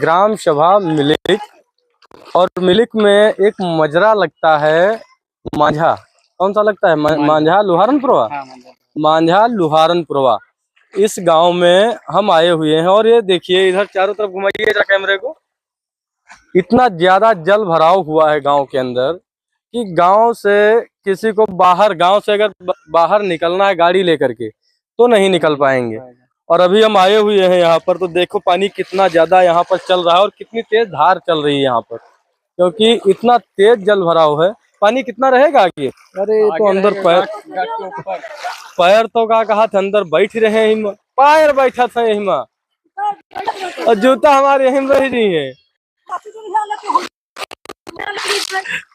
ग्राम सभा मिलिक, और मिलिक में एक मजरा लगता है मांझा। कौन सा लगता है? मांझा लुहारनपुरवा। मांझा लुहारनपुरवा, इस गांव में हम आए हुए हैं। और ये देखिए, इधर चारों तरफ घुमाइए जरा कैमरे को। इतना ज्यादा जल भराव हुआ है गांव के अंदर कि गांव से किसी को बाहर, गांव से अगर बाहर निकलना है गाड़ी लेकर के तो नहीं निकल पाएंगे। और अभी हम आए हुए हैं यहाँ पर, तो देखो पानी कितना ज्यादा यहाँ पर चल रहा है और कितनी तेज धार चल रही है यहाँ पर, क्योंकि इतना तेज जल भराव है। पानी कितना रहेगा आगे? अरे तो अंदर पैर तो का कहा था, अंदर बैठ रहे हैं, पैर बैठा था यही में, और जूता हमारे यहीं रह रही है।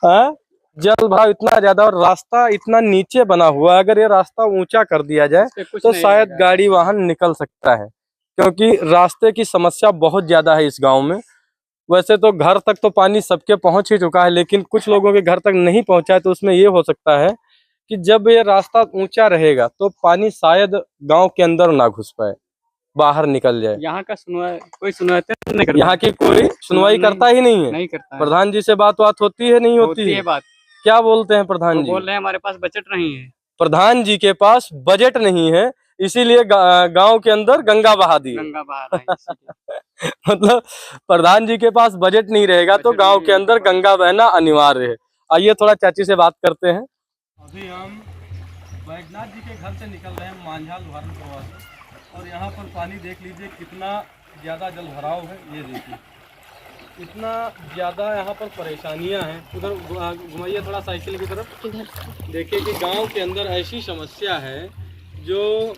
हाँ, जल भराव इतना ज्यादा और रास्ता इतना नीचे बना हुआ है। अगर ये रास्ता ऊंचा कर दिया जाए तो शायद गाड़ी वाहन निकल सकता है, क्योंकि रास्ते की समस्या बहुत ज्यादा है इस गांव में। वैसे तो घर तक तो पानी सबके पहुंच ही चुका है, लेकिन कुछ लोगों के घर तक नहीं पहुंचा है। तो उसमें ये हो सकता है कि जब ये रास्ता ऊंचा रहेगा तो पानी शायद गांव के अंदर ना घुस पाए, बाहर निकल जाए। यहाँ का कोई सुनवाई नहीं करता। यहाँ की कोई सुनवाई करता ही नहीं है। नहीं करता है। प्रधान जी से बात होती है? नहीं होती है बात। क्या बोलते हैं प्रधान जी? बोल रहे हैं हमारे पास बजट नहीं है। प्रधान जी के पास बजट नहीं है, इसीलिए गांव के अंदर गंगा बहा दी। गंगा बहा रहा है। मतलब प्रधान जी के पास बजट नहीं रहेगा तो गांव के अंदर गंगा बहना अनिवार्य है। आइए थोड़ा चाची से बात करते हैं। अभी हम बैजनाथ जी के घर से निकल रहे हैं, मांझा लुहारनपुरवा से, और यहाँ पर पानी देख लीजिए कितना ज्यादा जल भराव है। ये देखिए इतना ज्यादा यहाँ पर परेशानियां हैं। उधर घुमाइए थोड़ा साइकिल की तरफ। देखिए कि गांव के अंदर ऐसी समस्या है जो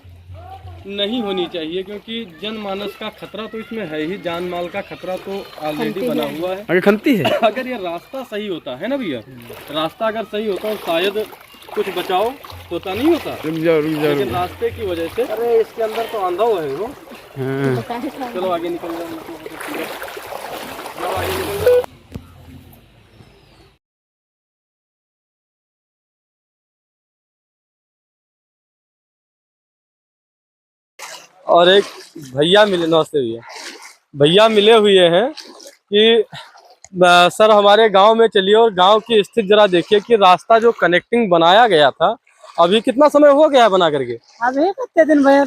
नहीं होनी चाहिए, क्योंकि जनमानस का खतरा तो इसमें है ही, जान माल का खतरा तो ऑलरेडी बना हुआ है। खंती है। अगर ये रास्ता सही होता है ना भैया, रास्ता अगर सही होता तो शायद कुछ बचाव होता, नहीं होता। लेकिन रास्ते की वजह से, अरे इसके अंदर तो आंधा हुआ है वो। चलो आगे निकल जाओ। और एक भैया मिले, नमस्ते भैया। भैया मिले हुए हैं कि सर हमारे गांव में चलिए और गांव की स्थिति जरा देखिए कि रास्ता जो कनेक्टिंग बनाया गया था, अभी कितना समय हो गया बना करके? अभी कितने दिन भैया?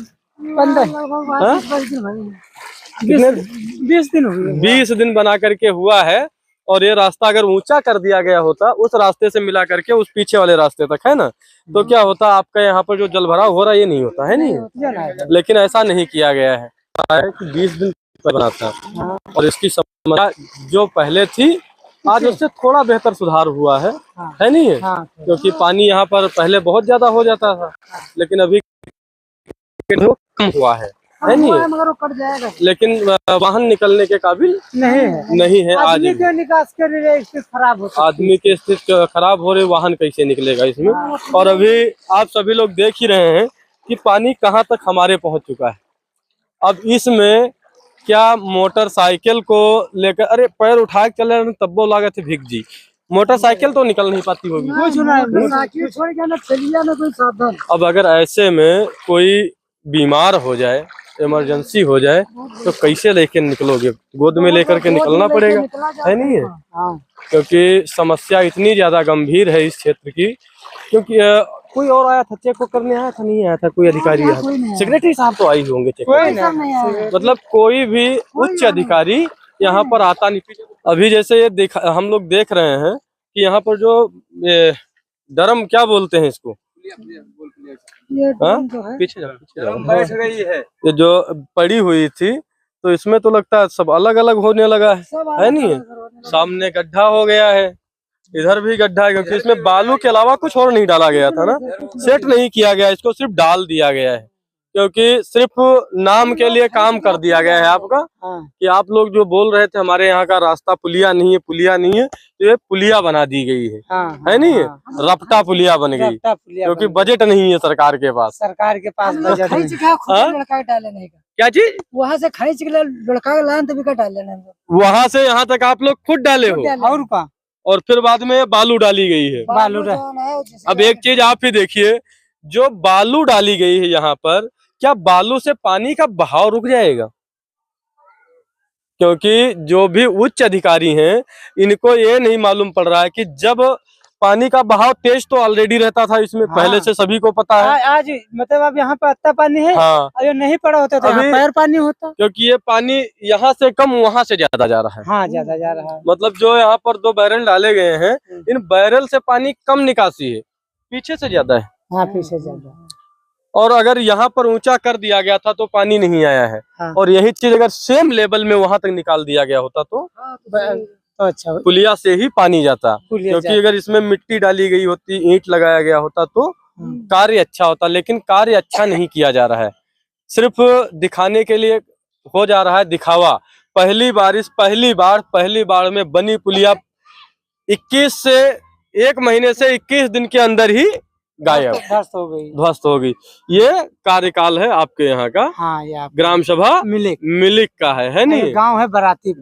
20 दिन हो गए। 20 दिन बना करके हुआ है। और ये रास्ता अगर ऊंचा कर दिया गया होता उस रास्ते से मिला करके उस पीछे वाले रास्ते तक, है ना, तो क्या होता, आपका यहाँ पर जो जल भराव हो रहा है ये नहीं होता है। नहीं, लेकिन ऐसा नहीं किया गया है। 20 दिन बना था और इसकी समस्या जो पहले थी आज उससे थोड़ा बेहतर सुधार हुआ है। है नहीं है? क्योंकि पानी यहाँ पर पहले बहुत ज्यादा हो जाता था, लेकिन अभी कम हुआ है नहीं है? मगर वो कट जाएगा, लेकिन वाहन निकलने के काबिल नहीं है। आज निकास कर स्थिति खराब हो, आदमी की स्थिति खराब हो रही, वाहन कैसे निकलेगा इसमें। और अभी आप सभी लोग देख ही रहे हैं कि पानी कहाँ तक हमारे पहुंच चुका है। अब इसमें क्या मोटरसाइकिल को लेकर, अरे पैर उठा के चले तब वो लागत है भीग जी, मोटरसाइकिल तो निकल नहीं पाती होगी। अब अगर ऐसे में कोई बीमार हो जाए, इमरजेंसी हो जाए, तो कैसे लेके निकलोगे? गोद में लेकर के निकलना पड़ेगा, है नहीं है? क्योंकि समस्या इतनी ज्यादा गंभीर है इस क्षेत्र की। क्योंकि कोई और आया था चेक को करने, आया था? नहीं आया था कोई अधिकारी आया था? सेक्रेटरी साहब तो आई होंगे चेक करने। मतलब कोई भी उच्च अधिकारी यहाँ पर आता नहीं। अभी जैसे ये हम लोग देख रहे हैं कि यहाँ पर जो ड्रम, क्या बोलते हैं इसको, पीछे बैठ गई है, ये जो पड़ी हुई थी, तो इसमें तो लगता है सब अलग अलग होने लगा है नहीं है? सामने गड्ढा हो गया है, इधर भी गड्ढा है, क्योंकि इसमें बालू के अलावा कुछ और नहीं डाला गया था ना, सेट नहीं किया गया, इसको सिर्फ डाल दिया गया है। क्योंकि सिर्फ नाम के लिए काम कर दिया गया है आपका, कि आप लोग जो बोल रहे थे हमारे यहाँ का रास्ता पुलिया नहीं है, पुलिया नहीं है, तो ये पुलिया बना दी गई है नहीं है? रपटा पुलिया बन गई, क्योंकि बजट नहीं है सरकार के पास। सरकार के पास बजट लड़का डाले नहीं का, क्या चीज? वहाँ से खरीच के लड़का लान तभी का डाले, वहाँ से यहाँ तक आप लोग खुद डाले हो, और फिर बाद में बालू डाली गई है। बालू अब एक चीज आप ही देखिए, जो बालू डाली गई है यहाँ पर, क्या बालू से पानी का बहाव रुक जाएगा? क्योंकि जो भी उच्च अधिकारी हैं इनको ये नहीं मालूम पड़ रहा है कि जब पानी का बहाव तेज तो ऑलरेडी रहता था इसमें, हाँ। पहले से सभी को पता है। आज मतलब अब यहाँ पे अत्ता पानी है, हाँ, और नहीं पड़ा होता तो यहाँ अभी- पैर पानी होता। क्योंकि ये पानी यहाँ से कम वहाँ से ज्यादा जा रहा है। हाँ, ज्यादा जा रहा है। मतलब जो यहाँ पर 2 बैरल डाले गए हैं, इन बैरल से पानी कम निकासी है, पीछे से ज्यादा है। हाँ, पीछे ज्यादा। और अगर यहाँ पर ऊंचा कर दिया गया था तो पानी नहीं आया है। हाँ। और यही चीज अगर सेम लेवल में वहां तक निकाल दिया गया होता तो तो अच्छा पुलिया से ही पानी जाता। पुलिया क्योंकि जाता। अगर इसमें मिट्टी डाली गई होती, ईंट लगाया गया होता तो कार्य अच्छा होता, लेकिन कार्य अच्छा नहीं किया जा रहा है। सिर्फ दिखाने के लिए हो जा रहा है दिखावा। पहली बार में बनी पुलिया 21 से 1 महीने से 21 दिन के अंदर ही गायब, ध्वस्त हो गई। ये कार्यकाल है आपके यहाँ का। हाँ, ये ग्राम सभा मिलिक का है नहीं? गांव है बराती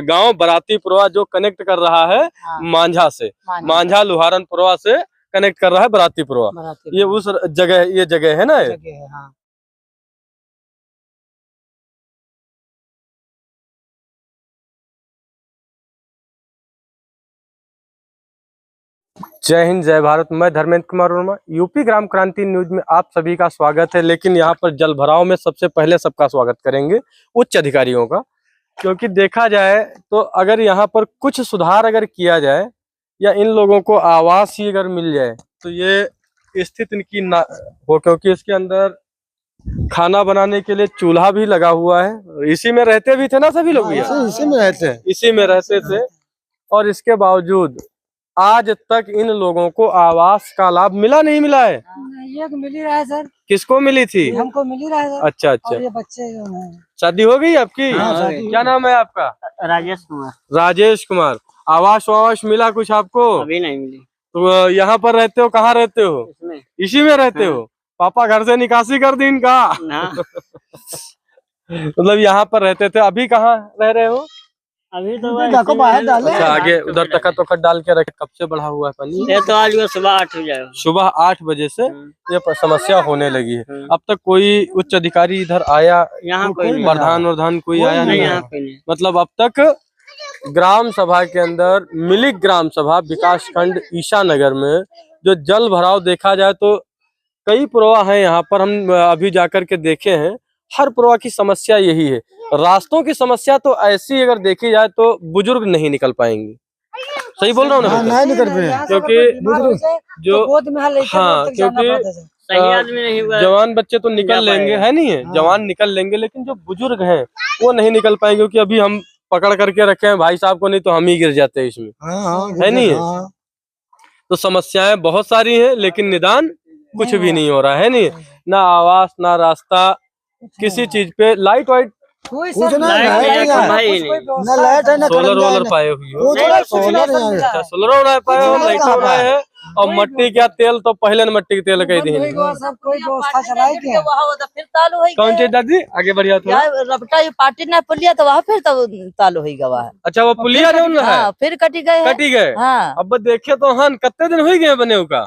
गांव बरातीपुरवा जो कनेक्ट कर रहा है मांझा से, मांझा लुहारनपुरवा से कनेक्ट कर रहा है बरातीपुरवा। ये उस जगह, ये जगह है ना। हाँ। जय हिंद, जय भारत। मैं धर्मेंद्र कुमार वर्मा, यूपी ग्राम क्रांति न्यूज में आप सभी का स्वागत है। लेकिन यहाँ पर जल भराव में सबसे पहले सबका स्वागत करेंगे उच्च अधिकारियों का, क्योंकि देखा जाए तो अगर यहाँ पर कुछ सुधार अगर किया जाए या इन लोगों को आवास ही अगर मिल जाए तो ये स्थिति इनकी ना हो। क्योंकि इसके अंदर खाना बनाने के लिए चूल्हा भी लगा हुआ है। इसी में रहते भी थे ना सभी लोग, इसी में रहते थे। और इसके बावजूद आज तक इन लोगों को आवास का लाभ मिला नहीं मिला है। ये मिल ही रहा है सर। किसको मिली थी? हमको मिल ही रहा है सर। अच्छा अच्छा। और ये बच्चे जो हैं। शादी हो गई आपकी? हाँ, क्या नाम है आपका? राजेश कुमार। राजेश कुमार। आवास मिला कुछ आपको? अभी नहीं मिली। तो यहाँ पर रहते हो, कहाँ रहते हो? इसमें। इसी में रहते हो? पापा घर से निकासी कर दी इनका? मतलब यहाँ पर रहते थे, अभी कहाँ रह रहे हो? अभी तो बाहर डाले। अच्छा, आगे उधर तखत डाल के रखे। कब से बढ़ा हुआ है पानी? ये तो आज सुबह 8 बजे आया। सुबह 8 बजे से ये समस्या होने लगी है। अब तक कोई उच्च अधिकारी इधर आया? यहाँ कोई नहीं। प्रधान कोई आया नहीं? यहाँ कोई नहीं। मतलब अब तक ग्राम सभा के अंदर, मिलिक ग्राम सभा विकास खंड ईशानगर में जो जल भराव देखा जाए तो कई पुरवा है यहाँ पर। हम अभी जाकर के देखे हैं, हर पुरवा की समस्या यही है। रास्तों की समस्या तो ऐसी अगर देखी जाए तो बुजुर्ग नहीं निकल पाएंगे। सही बोल रहा हूँ ना? नहीं निकल पाए, क्योंकि जो हाँ, क्योंकि सही आदमी नहीं हुआ। जवान बच्चे तो निकल लेंगे, है नहीं है? जवान निकल लेंगे, लेकिन जो बुजुर्ग हैं वो नहीं निकल पाएंगे। क्योंकि अभी हम पकड़ करके रखे हैं भाई साहब को, नहीं तो हम ही गिर जाते हैं इसमें, है नहीं है? तो समस्याएं बहुत सारी हैं, लेकिन निदान कुछ भी नहीं हो रहा है, नहीं? ना आवास, ना रास्ता, किसी चीज पे लाइट वाइट, कोई लाइट लाइट है ना, सोलर पाए हुई हो? अच्छा, सोलर पाए हो, लाइट हो रहा है। और मट्टी का तेल तो पहले न मट्टी के तेल कही दी। सब कोई व्यवस्था चलाई क्या? फिर चालू हो कौन चीज दादी? आगे बढ़िया थोड़ा। रबटा पार्टी ने पुलिया तो वहाँ फिर तब चालू हो गवा है। अच्छा, वो पुलिया जो है हाँ, फिर कटी गए हैं। कटी गए। हाँ, अब देखे तो हन कितने दिन हो गए बने का?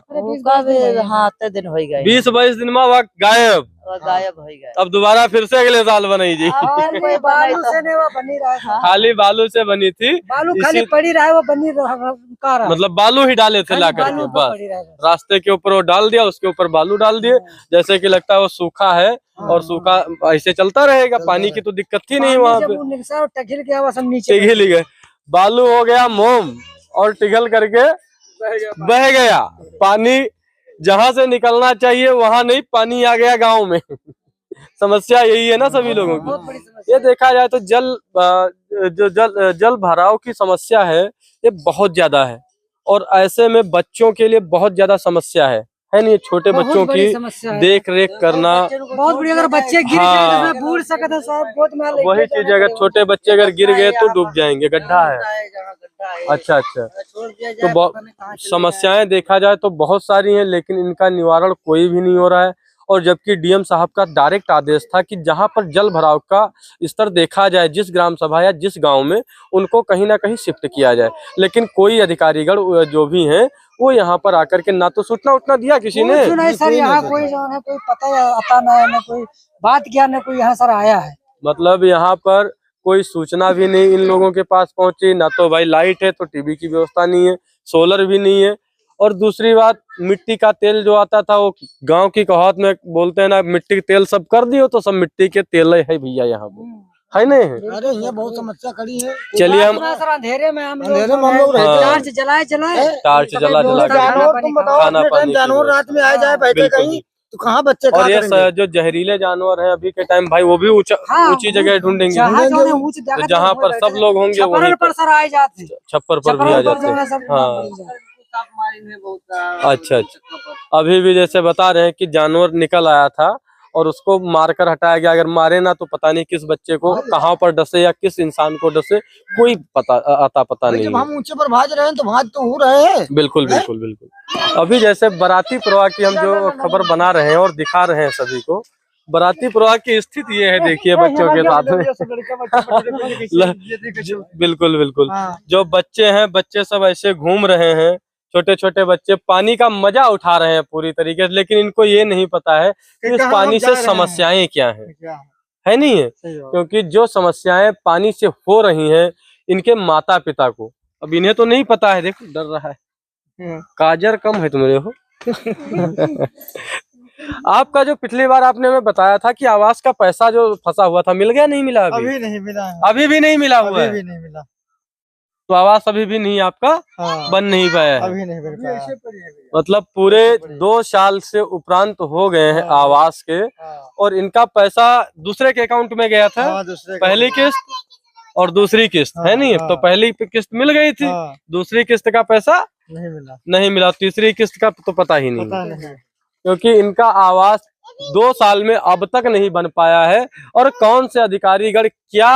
हाँ, इतने दिन हो गए। 20-22 दिन में वक्त गायब। गायब हो गए। अब दोबारा फिर से अगले साल बनी जी। कोई बालू से नहीं, वो बनी रहा है। खाली बालू से बनी थी, बालू खाली पड़ी रहा है, वो बनी रहा। मतलब बालू ही डाले थे ला करके, बस रास्ते के ऊपर वो डाल दिया, उसके ऊपर बालू डाल दिए। जैसे कि लगता है वो सूखा है और सूखा ऐसे चलता रहेगा। पानी की तो दिक्कत थी नहीं वहाँ पे। टिघल गए, बालू हो गया मोम और टिघल करके बह गया पानी। जहाँ से निकलना चाहिए वहां नहीं, पानी आ गया गांव में। समस्या यही है ना सभी लोगों की। ये देखा जाए तो जल भराव की समस्या है, ये बहुत ज्यादा है। और ऐसे में बच्चों के लिए बहुत ज्यादा समस्या है नहीं? छोटे बच्चों की देख रेख करना बहुत बड़ी। अगर बच्चे गिर गए तो बूढ़ सकते हैं साहब, बहुत मार लेंगे। वही चीज, अगर छोटे बच्चे अगर गिर गए तो डूब जाएंगे, गड्ढा है। अच्छा अच्छा। तो समस्याएं देखा जाए तो बहुत सारी हैं, लेकिन इनका निवारण कोई भी नहीं हो रहा है। और जबकि डीएम साहब का डायरेक्ट आदेश था कि जहां पर जल भराव का स्तर देखा जाए, जिस ग्राम सभा या जिस गांव में, उनको कहीं ना कहीं शिफ्ट किया जाए। लेकिन कोई अधिकारीगण जो भी हैं वो यहाँ पर आकर के ना तो सूचना उतना दिया किसी ने। नहीं सर, यहाँ कोई जो है कोई पता आता ना कोई बात किया, ना कोई यहाँ सर आया है। मतलब यहाँ पर कोई सूचना भी नहीं इन लोगों के पास पहुंची। ना तो भाई लाइट है तो टीवी की व्यवस्था नहीं है, सोलर भी नहीं है। और दूसरी बात, मिट्टी का तेल जो आता था वो गांव की कहावत में बोलते हैं ना, मिट्टी के तेल सब कर दियो तो सब मिट्टी के तेल है भैया यहाँ पे, है नहीं। अरे ये बहुत समस्या खड़ी है। चलिए हम सर अंधेरे में हम लोग हाँ। टॉर्च जलाए टार्च जला जला के जानवर तुम बताओ, खाना पानी जानवर रात में आ जाए बैठे बिल्कुल, कहीं तो कहाँ बच्चे और ये करेंगे? जो जहरीले जानवर हैं अभी के टाइम भाई वो भी ऊंची जगह ढूंढेंगे, जहाँ पर सब लोग होंगे वहीं पर सर आए जाते, छप्पर पर भी आ जाते हैं। हाँ अच्छा अच्छा। अभी भी जैसे बता रहे हैं कि जानवर निकल आया था और उसको मारकर हटाया गया। अगर मारे ना तो पता नहीं किस बच्चे को कहाँ पर डसे या किस इंसान को डसे, कोई पता नहीं। जब हम ऊंचे पर भाग रहे हैं तो भाग तो हो रहे हैं। बिल्कुल बिल्कुल बिल्कुल। अभी जैसे बाराती प्रवाह की हम जो खबर बना रहे हैं और दिखा रहे हैं सभी को, बाराती प्रवाह की स्थिति ये है, देखिए बच्चों के साथ में बिल्कुल बिल्कुल। जो बच्चे हैं, बच्चे सब ऐसे घूम रहे हैं, छोटे छोटे बच्चे पानी का मजा उठा रहे हैं पूरी तरीके से, लेकिन इनको ये नहीं पता है कि इस पानी से समस्याएं क्या हैं, है नहीं है। क्योंकि जो समस्याएं पानी से हो रही हैं इनके माता पिता को, अब इन्हें तो नहीं पता है। देखो डर रहा है, काजर कम है तुम्हारे हो आपका जो पिछली बार आपने हमें बताया था कि आवास का पैसा जो फंसा हुआ था मिल गया, नहीं मिला? अभी नहीं मिला, अभी भी नहीं मिला हुआ है, अभी नहीं मिला। तो आवास अभी भी नहीं आपका बन नहीं पाया है, अभी नहीं बन पाया। मतलब पूरे 2 साल से उपरांत हो गए हैं आवास के, और इनका पैसा दूसरे के अकाउंट में गया था। पहली किस्त और दूसरी किस्त, है नहीं? तो पहली किस्त मिल गई थी, दूसरी किस्त का पैसा नहीं मिला, तीसरी किस्त का तो पता ही नहीं, क्योंकि इनका आवास 2 साल में अब तक नहीं बन पाया है। और कौन से अधिकारीगण क्या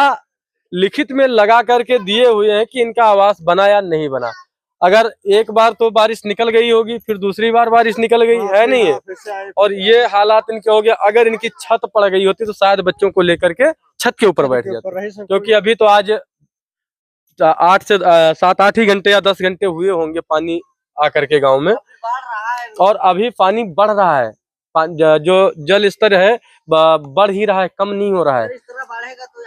लिखित में लगा करके दिए हुए हैं कि इनका आवास बना या नहीं बना। अगर एक बार तो बारिश निकल गई होगी, फिर दूसरी बार बारिश निकल गई, है नहीं है, और ये हालात इनके हो गए। अगर इनकी छत पड़ गई होती तो शायद बच्चों को लेकर के छत के ऊपर बैठ जाते, क्योंकि अभी तो आज 7-8 ही घंटे या 10 घंटे हुए होंगे पानी आकर के गाँव में, और अभी पानी बढ़ रहा है। जो जल स्तर है बढ़ ही रहा है, कम नहीं हो रहा है।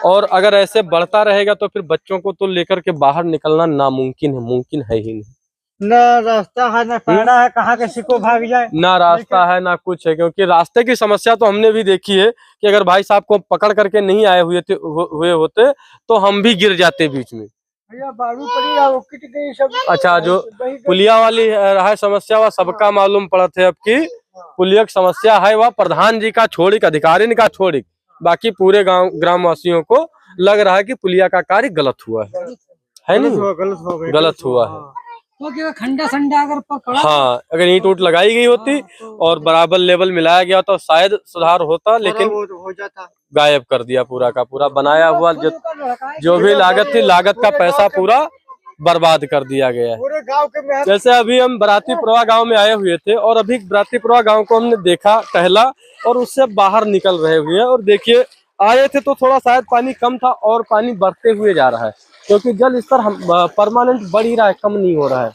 और अगर ऐसे बढ़ता रहेगा तो फिर बच्चों को तो लेकर के बाहर निकलना नामुमकिन है, मुमकिन है ही नहीं। ना रास्ता है ना पैड़ा है, कहाँ के सिको भाग जाए, ना रास्ता है ना कुछ है। क्योंकि रास्ते की समस्या तो हमने भी देखी है कि अगर भाई साहब को पकड़ करके नहीं आए हुए होते तो हम भी गिर जाते बीच में। अच्छा, जो पुलिया वाली है समस्या वह सबका मालूम पड़ा थे। अब की पुलिया की समस्या है वह प्रधान जी का छोड़िक, अधिकारी का छोड़िक, बाकी पूरे गांव ग्रामवासियों को लग रहा है कि पुलिया का कार्य गलत हुआ है नहीं? गलत हुआ है। तो खंडा संडा अगर पकड़ा, हाँ, अगर ईंट उट लगाई गई होती और बराबर लेवल मिलाया गया तो शायद सुधार होता, लेकिन हो जाता। गायब कर दिया पूरा का पूरा। बनाया हुआ जो भी लागत थी, लागत का पैसा पूरा बर्बाद कर दिया गया है। पूरे गांव के जैसे अभी हम बाराती प्रवाह गांव में आए हुए थे, और अभी बाराती प्रवाह गांव को हमने देखा, टहला, और उससे बाहर निकल रहे हुए हैं। और देखिए, आए थे तो थोड़ा शायद पानी कम था और पानी बढ़ते हुए जा रहा है, क्योंकि जल स्तर परमानेंट बढ़ ही रहा है, कम नहीं हो रहा है।